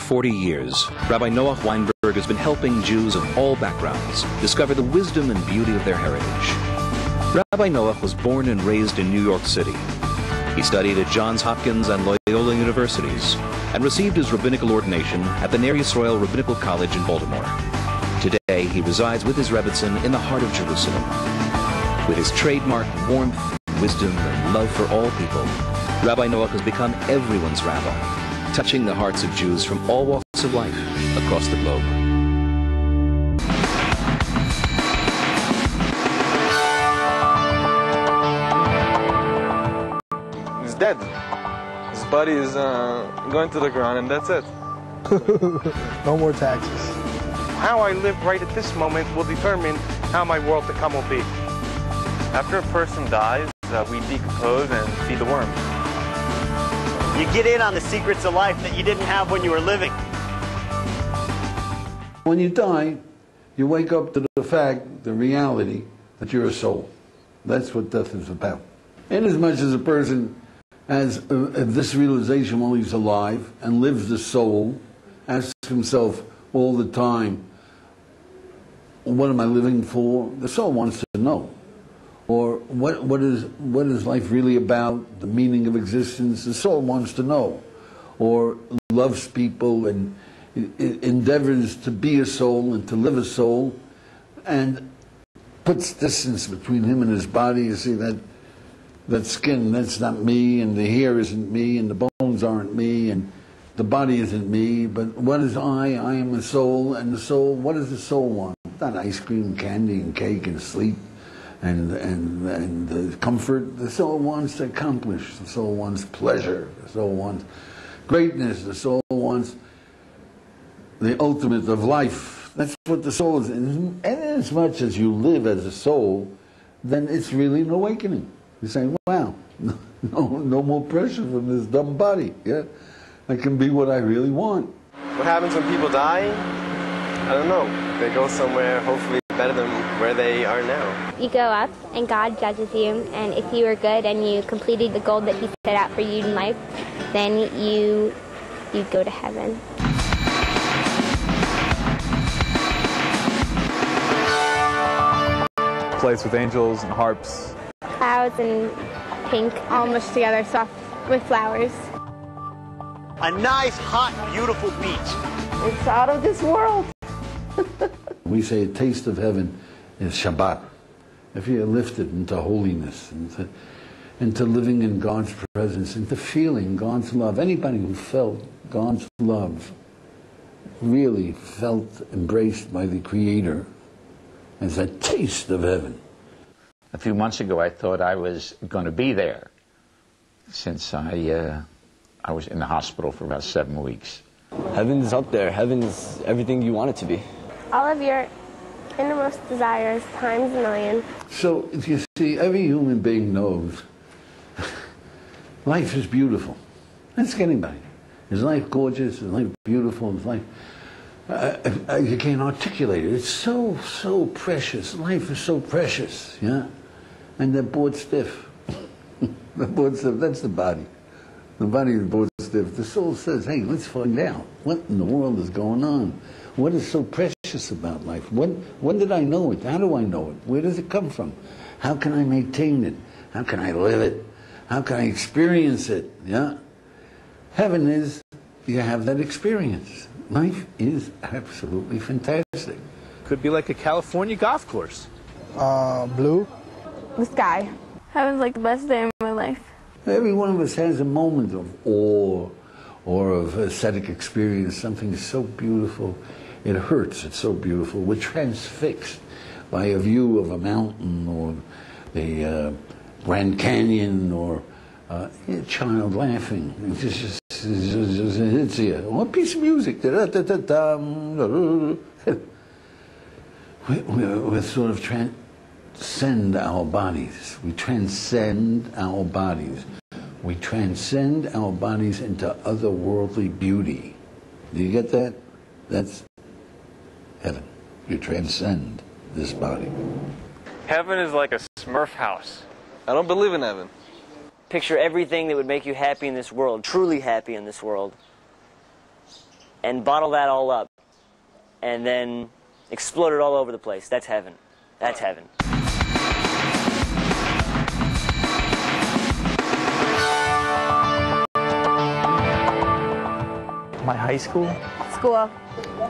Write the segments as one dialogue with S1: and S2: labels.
S1: 40 years, Rabbi Noah Weinberg has been helping Jews of all backgrounds discover the wisdom and beauty of their heritage. Rabbi Noah was born and raised in New York City. He studied at Johns Hopkins and Loyola Universities and received his rabbinical ordination at the Ner Yisrael Rabbinical College in Baltimore. Today, he resides with his Rebbitzin in the heart of Jerusalem. With his trademark warmth, wisdom, and love for all people, Rabbi Noah has become everyone's rabbi, touching the hearts of Jews from all walks of life across the globe.
S2: He's dead. His body is going to the ground, and that's it.
S3: No more taxes.
S4: How I live right at this moment will determine how my world to come will be.
S5: After a person dies, we decompose and feed the worms.
S6: You get in on the secrets of life that you didn't have when you were living.
S7: When you die, you wake up to the fact, the reality, that you're a soul. That's what death is about. Inasmuch as a person has this realization while he's alive and lives the soul, asks himself all the time, what am I living for? The soul wants to know. Or what is life really about? The meaning of existence? The soul wants to know. Or loves people and endeavors to be a soul and to live a soul, and puts distance between him and his body. You see, that skin, that's not me, and the hair isn't me, and the bones aren't me, and the body isn't me. But what is I? I am a soul, and the soul, what does the soul want? Not ice cream, candy, and cake, and sleep, and comfort. The soul wants to accomplish. The soul wants pleasure. The soul wants greatness. The soul wants the ultimate of life. That's what the soul is. And as much as you live as a soul, then it's really an awakening. You're saying, wow, no more pressure from this dumb body. Yeah, I can be what I really want.
S2: What happens when people die? I don't know. They go somewhere hopefully better than where they are now.
S8: You go up and God judges you, and if you were good and you completed the goal that He set out for you in life, then you go to heaven.
S9: Place with angels and harps.
S8: Clouds and pink, all mushed together, soft with flowers.
S6: A nice, hot, beautiful beach.
S8: It's out of this world.
S7: We say a taste of heaven is Shabbat. If you're lifted into holiness, into living in God's presence, into feeling God's love. Anybody who felt God's love really felt embraced by the Creator as a taste of heaven.
S10: A few months ago, I thought I was going to be there, since I was in the hospital for about 7 weeks.
S11: Heaven's up there. Heaven's everything you want it to be.
S8: All of your innermost desires times a million.
S7: So, you see, every human being knows life is beautiful. Ask anybody. Is life gorgeous? Is life beautiful? Is life... you can't articulate it. It's so precious. Life is so precious, yeah? And they're bored stiff. They're bored stiff. That's the body. The body is bored stiff. The soul says, hey, let's find out. What in the world is going on? What is so precious about life? When did I know it? How do I know it? Where does it come from? How can I maintain it? How can I live it? How can I experience it? Yeah? Heaven is, you have that experience. Life is absolutely fantastic.
S9: Could be like a California golf course.
S3: Blue.
S8: The sky. Heaven's like the best day of my life.
S7: Every one of us has a moment of awe or of ascetic experience. Something so beautiful. It hurts. It's so beautiful. We're transfixed by a view of a mountain or the Grand Canyon or a child laughing. It just hits you. Or a piece of music. We're sort of transcend our bodies. We transcend our bodies. We transcend our bodies into otherworldly beauty. Do you get that? That's heaven. You transcend this body.
S5: Heaven is like a Smurf house.
S2: I don't believe in heaven.
S6: Picture everything that would make you happy in this world, truly happy in this world.
S12: and bottle that all up and then explode it all over the place. That's heaven. That's heaven.
S11: My high school?
S13: School.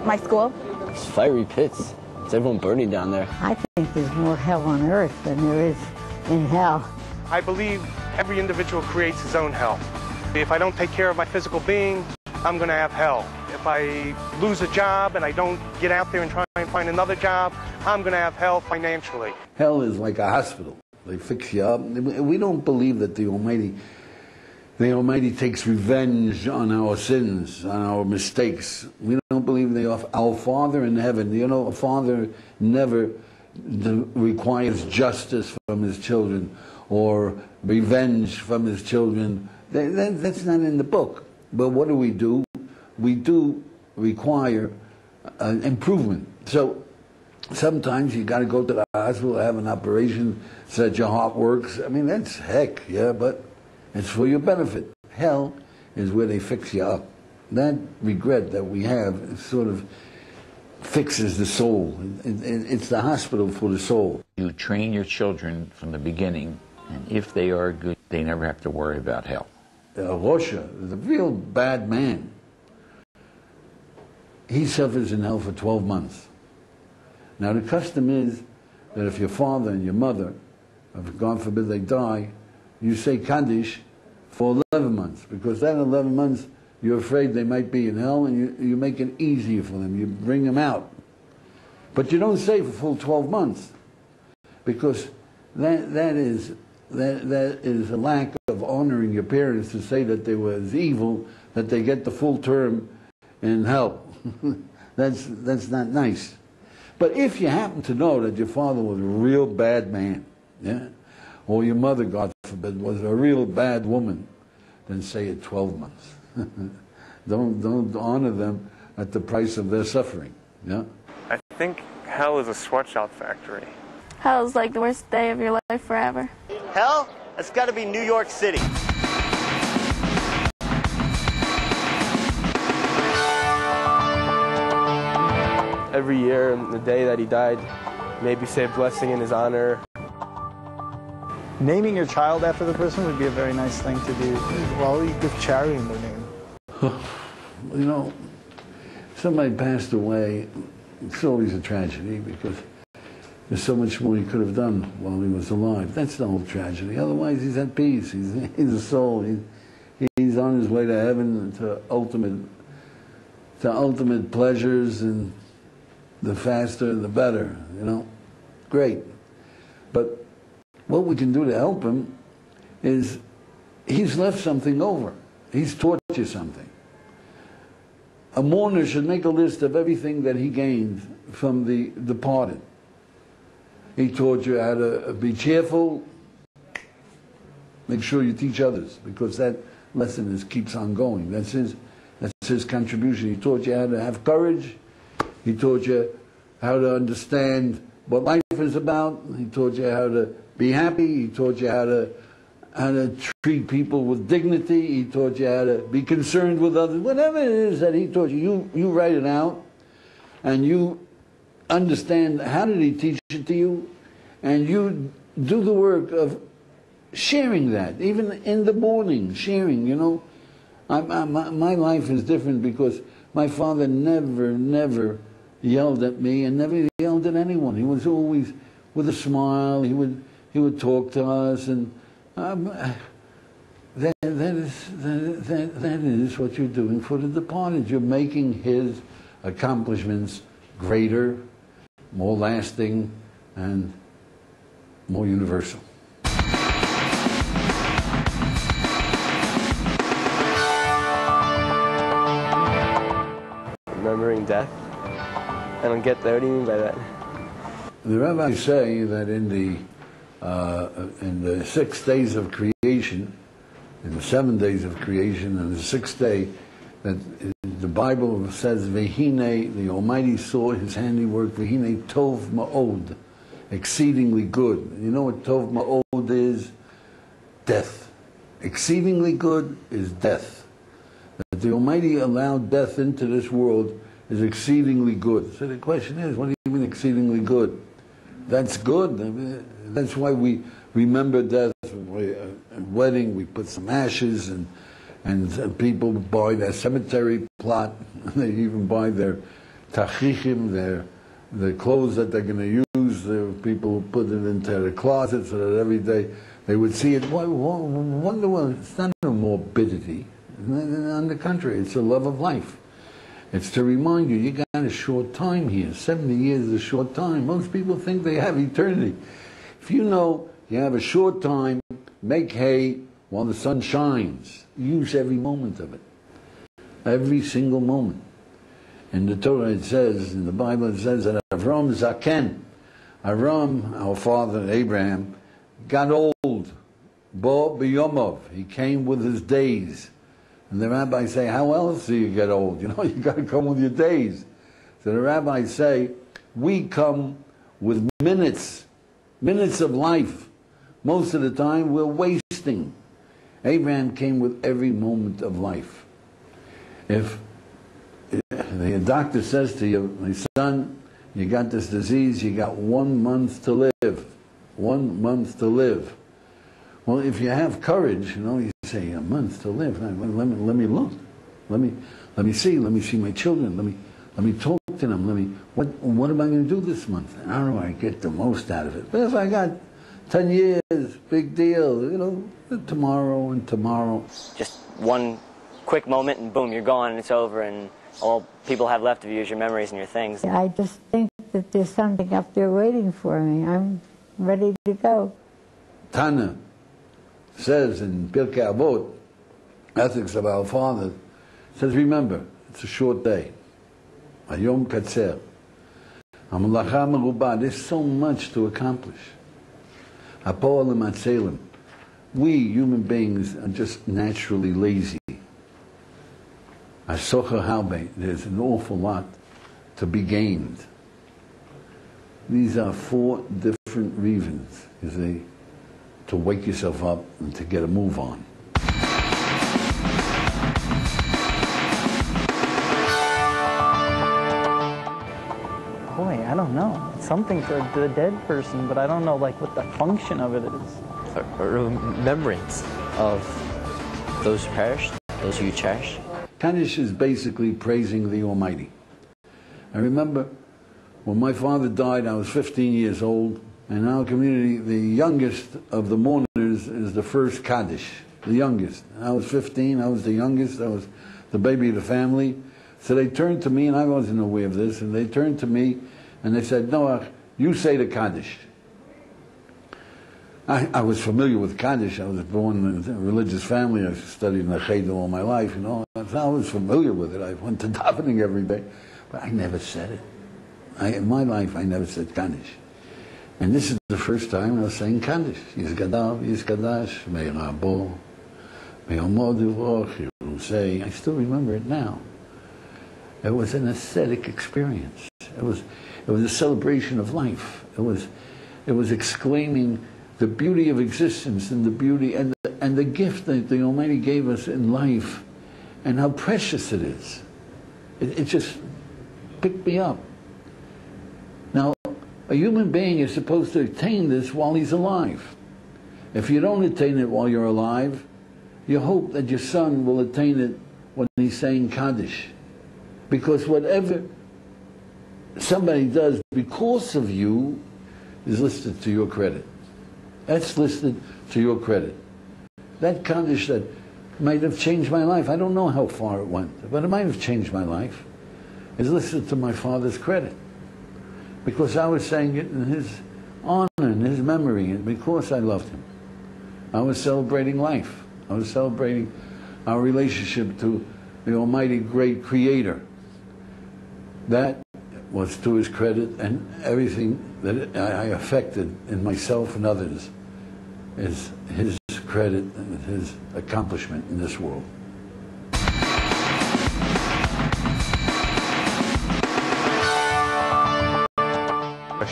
S13: My school.
S11: It's fiery pits. It's everyone burning down there.
S14: I think there's more hell on earth than there is in hell.
S4: I believe every individual creates his own hell. If I don't take care of my physical being, I'm going to have hell. If I lose a job and I don't get out there and try and find another job, I'm going to have hell financially.
S7: Hell is like a hospital. They fix you up. We don't believe that the Almighty takes revenge on our sins, on our mistakes. We don't believe our Father in heaven. You know, a father never requires justice from his children or revenge from his children. That's not in the book. But what do? We do require improvement. So sometimes you got to go to the hospital, have an operation so that your heart works. I mean, that's heck, yeah, but it's for your benefit. Hell is where they fix you up. That regret that we have sort of fixes the soul. It's the hospital for the soul.
S10: You train your children from the beginning, and if they are good, they never have to worry about hell.
S7: Russia is a real bad man. He suffers in hell for 12 months. Now the custom is that if your father and your mother, if God forbid they die, you say Kaddish for 11 months, because that 11 months you're afraid they might be in hell, and you make it easier for them. You bring them out. But you don't say for full 12 months, because that is a lack of honoring your parents to say that they were as evil that they get the full term in hell. That's not nice. But if you happen to know that your father was a real bad man, yeah, or your mother, God forbid, was a real bad woman, then say it 12 months. Don't honor them at the price of their suffering. Yeah.
S5: I think hell is a sweatshop factory.
S15: Hell is like the worst day of your life forever.
S6: Hell? That's got to be New York City.
S11: Every year, the day that he died, maybe say a blessing in his honor.
S3: Naming your child after the person would be a very nice thing to do. Well, you give charity in their name.
S7: You know, somebody passed away. It's always a tragedy because there's so much more he could have done while he was alive. That's the whole tragedy. Otherwise, he's at peace. He's a soul. He's on his way to heaven, to ultimate pleasures, and the faster, the better. You know, great. But what we can do to help him is he's left something over. He's taught you something. A mourner should make a list of everything that he gained from the departed. He taught you how to be cheerful. Make sure you teach others, because that lesson keeps on going. That's his contribution. He taught you how to have courage. He taught you how to understand what life is about. He taught you how to be happy. He taught you how to treat people with dignity. He taught you how to be concerned with others. Whatever it is that he taught you, you write it out, and you understand how did he teach it to you, and you do the work of sharing that, even in the morning, sharing, you know. My life is different because my father never yelled at me and never yelled at anyone. He was always with a smile. He would talk to us, and that is what you're doing for the departed. You're making his accomplishments greater, more lasting, and more universal.
S11: Remembering death? I don't get that. What do you mean by that?
S7: The rabbis say that in the 6 days of creation, in the 7 days of creation, and the 6th day, that the Bible says, Vehine, the Almighty saw his handiwork, Vehine tov ma'od, exceedingly good. You know what tov ma'od is? Death. Exceedingly good is death. that the Almighty allowed death into this world is exceedingly good. So the question is, what do you mean exceedingly good? That's good. That's why we remember death. At a wedding, we put some ashes, and people buy their cemetery plot. They even buy their tachichim, the clothes that they're going to use. People put it into their closet so that every day they would see it. Wonder, well, it's not a morbidity. On the contrary, it's a love of life. It's to remind you, you got a short time here. 70 years is a short time. Most people think they have eternity. If you know you have a short time, make hay while the sun shines. Use every moment of it. Every single moment. In the Torah it says, in the Bible it says that Avram Zaken, Avram, our father Abraham, got old. Bo b'yomov, he came with his days. And the rabbis say, how else do you get old? You know, you got to come with your days. So the rabbis say, we come with minutes of life. Most of the time we're wasting. Abraham came with every moment of life. If the doctor says to you, my son, you got this disease, you got 1 month to live. 1 month to live. Well, if you have courage, you know, you say, a month to live. Let me look. Let me see my children. Let me talk to them. What am I going to do this month? And how do I get the most out of it? But if I got 10 years, big deal, you know, tomorrow and tomorrow.
S12: Just one quick moment and boom, you're gone and it's over, and all people have left of you is your memories and your things.
S14: I just think that there's something up there waiting for me. I'm ready to go.
S7: Tana says in Pirkei Avot, Ethics of Our Fathers, says, remember, it's a short day. Hayom katzer. Hamalacha merubah. There's so much to accomplish. Hapoel matzelim. We, human beings, are just naturally lazy. Asocha halbe. There's an awful lot to be gained. These are 4 different reasons, you see, to wake yourself up and to get a move on.
S3: Boy, I don't know. It's something for the dead person, but I don't know like what the function of it is.
S16: A remembrance of those who perished, those who you cherish.
S7: Kaddish is basically praising the Almighty. I remember when my father died, I was 15 years old. In our community, the youngest of the mourners is the first Kaddish, the youngest. I was 15, I was the youngest, I was the baby of the family. So they turned to me, and I wasn't aware of this, and they turned to me and they said, Noach, you say the Kaddish. I was familiar with Kaddish. I was born in a religious family. I studied in the Cheder all my life, you know. So I was familiar with it. I went to davening every day. But I never said it. In my life, I never said Kaddish. And this is the first time I was saying Kaddish. Yizgadav, Yizgadash, Me'irabo, Me'omodu, Chirusei. I still remember it now. It was an ascetic experience. It was a celebration of life. It was exclaiming the beauty of existence and the beauty and the gift that the Almighty gave us in life and how precious it is. It just picked me up. Now, a human being is supposed to attain this while he's alive. If you don't attain it while you're alive, you hope that your son will attain it when he's saying Kaddish. Because whatever somebody does because of you is listed to your credit. That's listed to your credit. That Kaddish that might have changed my life, I don't know how far it went, but it might have changed my life, is listed to my father's credit. Because I was saying it in his honor, in his memory, and because I loved him. I was celebrating life. I was celebrating our relationship to the Almighty Great Creator. That was to his credit, and everything that I affected in myself and others is his credit and his accomplishment in this world.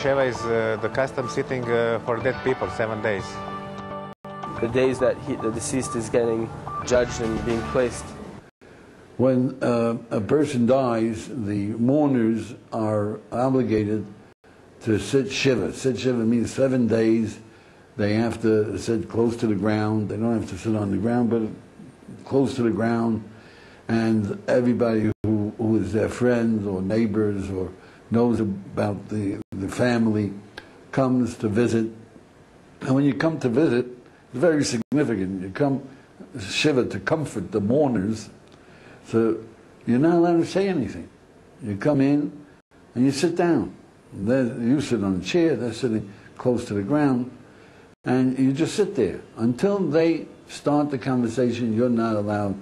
S17: Sheva is the custom sitting for dead people, 7 days.
S11: The days that the deceased is getting judged and being placed.
S7: When a person dies, the mourners are obligated to sit shiva. Sit shiva means 7 days. They have to sit close to the ground. They don't have to sit on the ground, but close to the ground. And everybody who is their friends or neighbors or knows about the family comes to visit. And when you come to visit, it's very significant. You come shiva to comfort the mourners. So you're not allowed to say anything. You come in and you sit down. You sit on a chair, they're sitting close to the ground, and you just sit there. Until they start the conversation, you're not allowed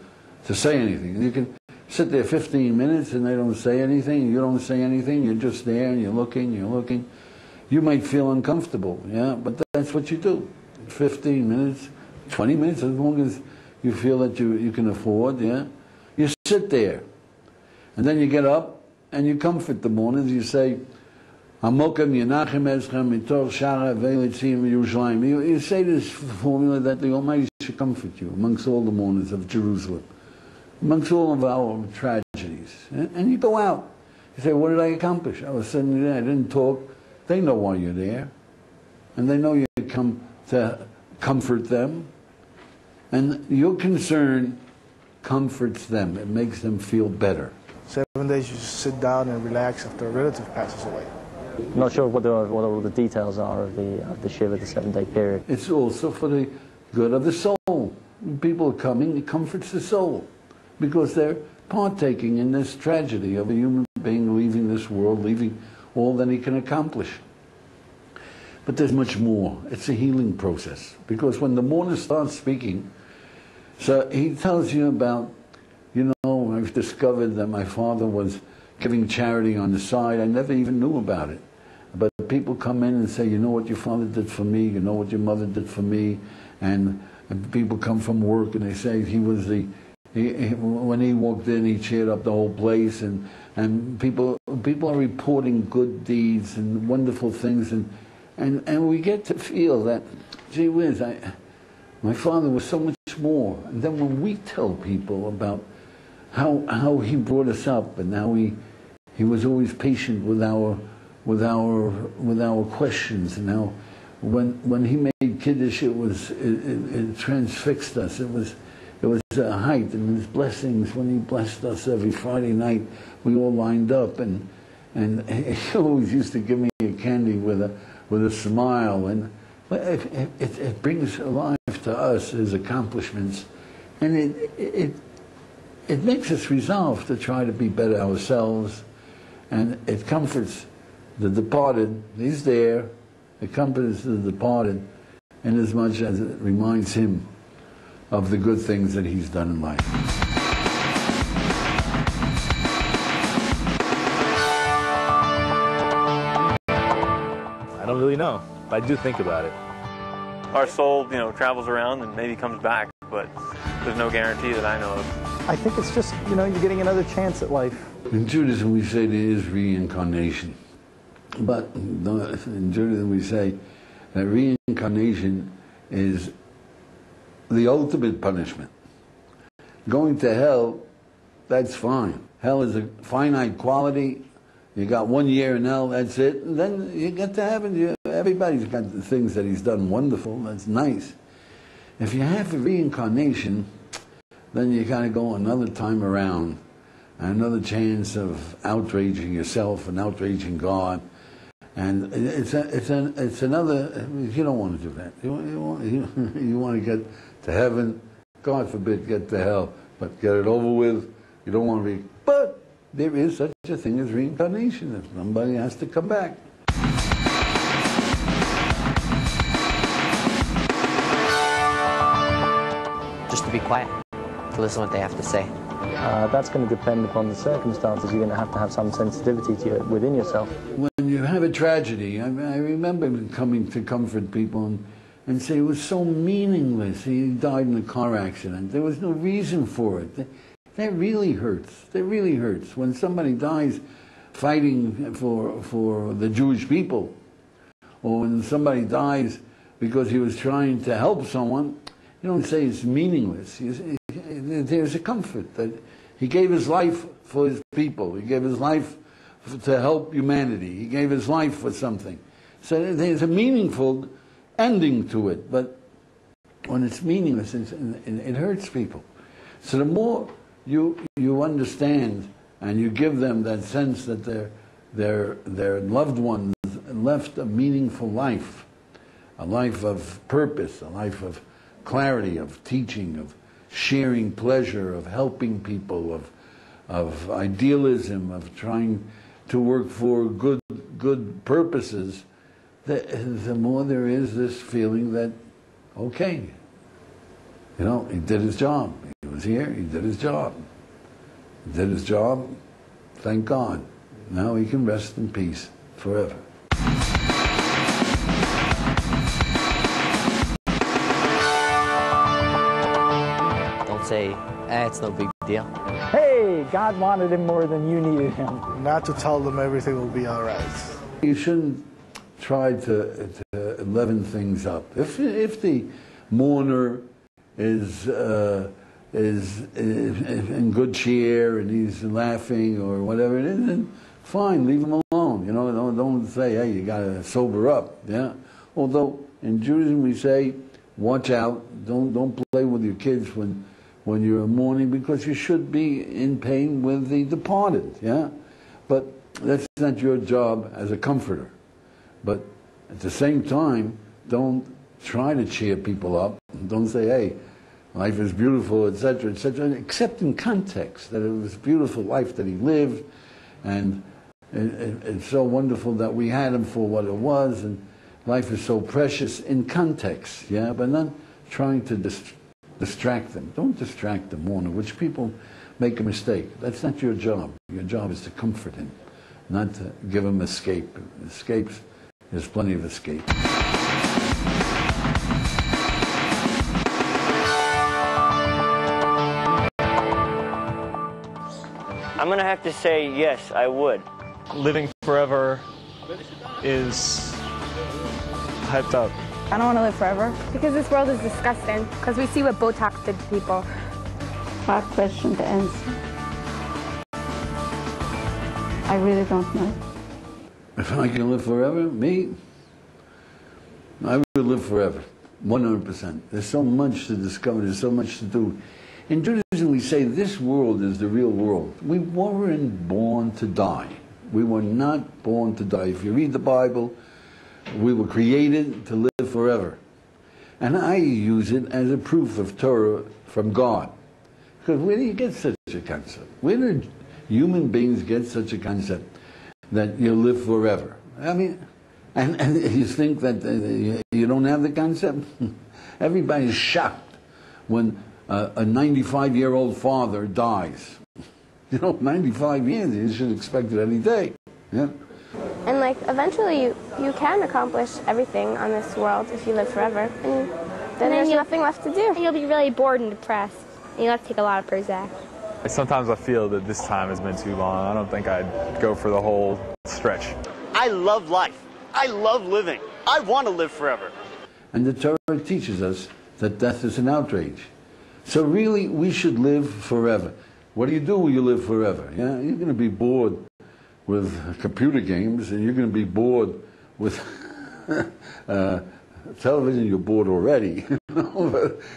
S7: to say anything. You can sit there 15 minutes and they don't say anything, you don't say anything, you're just there and you're looking. You might feel uncomfortable, yeah, but that's what you do. 15 minutes, 20 minutes, as long as you feel that you can afford, yeah. You sit there, and then you get up and you comfort the mourners. You say, you say this formula that the Almighty should comfort you amongst all the mourners of Jerusalem, amongst all of our tragedies. And you go out. You say, what did I accomplish? I was sitting there, I didn't talk. They know why you're there. And they know you come to comfort them. And your concern comforts them. It makes them feel better.
S18: 7 days you just sit down and relax after a relative passes away.
S3: I'm not sure what all the details are of the Shiva, the 7-day period.
S7: It's also for the good of the soul. When people are coming, it comforts the soul because they're partaking in this tragedy of a human being leaving this world, leaving all that he can accomplish. But there's much more. It's a healing process because when the mourner starts speaking, so he tells you about, I've discovered that my father was giving charity on the side. I never even knew about it. But people come in and say, you know what your father did for me, you know what your mother did for me. And people come from work and they say he was when he walked in, he cheered up the whole place. And people are reporting good deeds and wonderful things. And we get to feel that, gee whiz, my father was so much more. And then when we tell people about how he brought us up and how he was always patient with our questions, and how when he made Kiddush it transfixed us. It was a height, and his blessings when he blessed us every Friday night. We all lined up, and he always used to give me a candy with a smile, and it brings alive to us his accomplishments, and it makes us resolve to try to be better ourselves, and it comforts the departed. He's there. It comforts the departed in as much as it reminds him of the good things that he's done in life.
S9: I don't really know, but I do think about it.
S5: Our soul, travels around and maybe comes back, but there's no guarantee that I know of.
S3: I think it's just, you're getting another chance at life.
S7: In Judaism we say there is reincarnation. But in Judaism we say that reincarnation is the ultimate punishment. Going to hell, that's fine. Hell is a finite quality. You got 1 year in hell, that's it. And then you get to heaven. Everybody's got the things that he's done wonderful. That's nice. If you have a reincarnation, then you got to go another time around, another chance of outraging yourself and outraging God. And it's another. You don't want to do that. You want to get to heaven. God forbid, get to hell, but get it over with. You don't want to be. But there is such a thing as reincarnation. If somebody has to come back.
S16: Just to be quiet, to listen to what they have to say.
S3: That's going to depend upon the circumstances. You're going to have some sensitivity to it within yourself.
S7: When you have a tragedy, I remember coming to comfort people and say it was so meaningless. He died in a car accident. There was no reason for it. That really hurts. That really hurts. When somebody dies fighting for the Jewish people, or when somebody dies because he was trying to help someone, you don't say it's meaningless. There's a comfort that He gave his life for his people. He gave his life to help humanity. He gave his life for something. So there's a meaningful ending to it, but when it's meaningless, it hurts people. So the more you understand and you give them that sense that their loved ones left a meaningful life, a life of purpose, a life of clarity, of teaching, of sharing pleasure, of helping people, of idealism, of trying to work for good purposes, the more there is this feeling that, okay, you know, he did his job. He was here, he did his job. He did his job, thank God. Now he can rest in peace forever.
S16: Don't say, it's no big deal.
S3: Hey, God wanted him more than you needed him.
S18: Not to tell them everything will be all right.
S7: You shouldn't try to leaven things up. If the mourner is in good cheer and he's laughing or whatever it is, then fine, leave him alone. You know, don't say, hey, you got to sober up. Yeah. Although in Judaism we say, watch out, don't play with your kids when you're mourning, because you should be in pain with the departed. Yeah. But that's not your job as a comforter. But at the same time, don't try to cheer people up. Don't say, hey, life is beautiful, etc., except in context, that it was a beautiful life that he lived, and it's so wonderful that we had him for what it was, and life is so precious in context, yeah, but not trying to distract them. Don't distract the mourner, which people make a mistake. That's not your job. Your job is to comfort him, not to give him escape. Escapes, there's plenty of escape.
S12: I'm going to have to say yes, I would.
S19: Living forever is hyped up.
S13: I don't want to live forever.
S8: Because this world is disgusting. Because we see what Botox did to people.
S14: Hard question to answer. I really don't know.
S7: If I can live forever, me, I would live forever, 100%. There's so much to discover, there's so much to do. In Judaism we say this world is the real world. We weren't born to die. We were not born to die. If you read the Bible, we were created to live forever. And I use it as a proof of Torah from God. Because where do you get such a concept? Where do human beings get such a concept that you live forever? I mean, and you think that you don't have the concept? Everybody's shocked when a 95-year-old father dies. You know, 95 years, you should expect it any day. Yeah.
S8: And like, eventually you can accomplish everything on this world if you live forever. And then there's nothing left to do. And you'll be really bored and depressed. And you'll have to take a lot of Prozac.
S19: Sometimes I feel that this time has been too long. I don't think I'd go for the whole stretch.
S6: I love life. I love living. I want to live forever.
S7: And the Torah teaches us that death is an outrage. So really, we should live forever. What do you do when you live forever? Yeah, you're going to be bored with computer games, and you're going to be bored with television. You're bored already. You're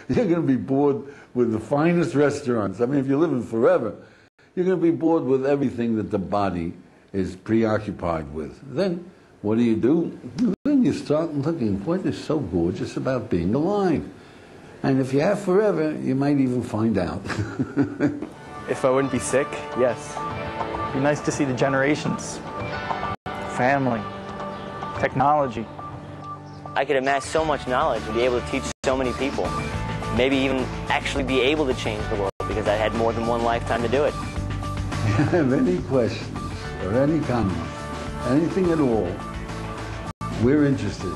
S7: going to be bored with the finest restaurants. I mean, if you're living forever, you're going to be bored with everything that the body is preoccupied with. Then, what do? Then you start looking, what is so gorgeous about being alive? And if you have forever, you might even find out.
S11: If I wouldn't be sick, yes.
S3: It'd be nice to see the generations, family, technology.
S12: I could amass so much knowledge and be able to teach so many people. Maybe even actually be able to change the world because I had more than one lifetime to do it.
S7: If you have any questions or any comments, anything at all, we're interested.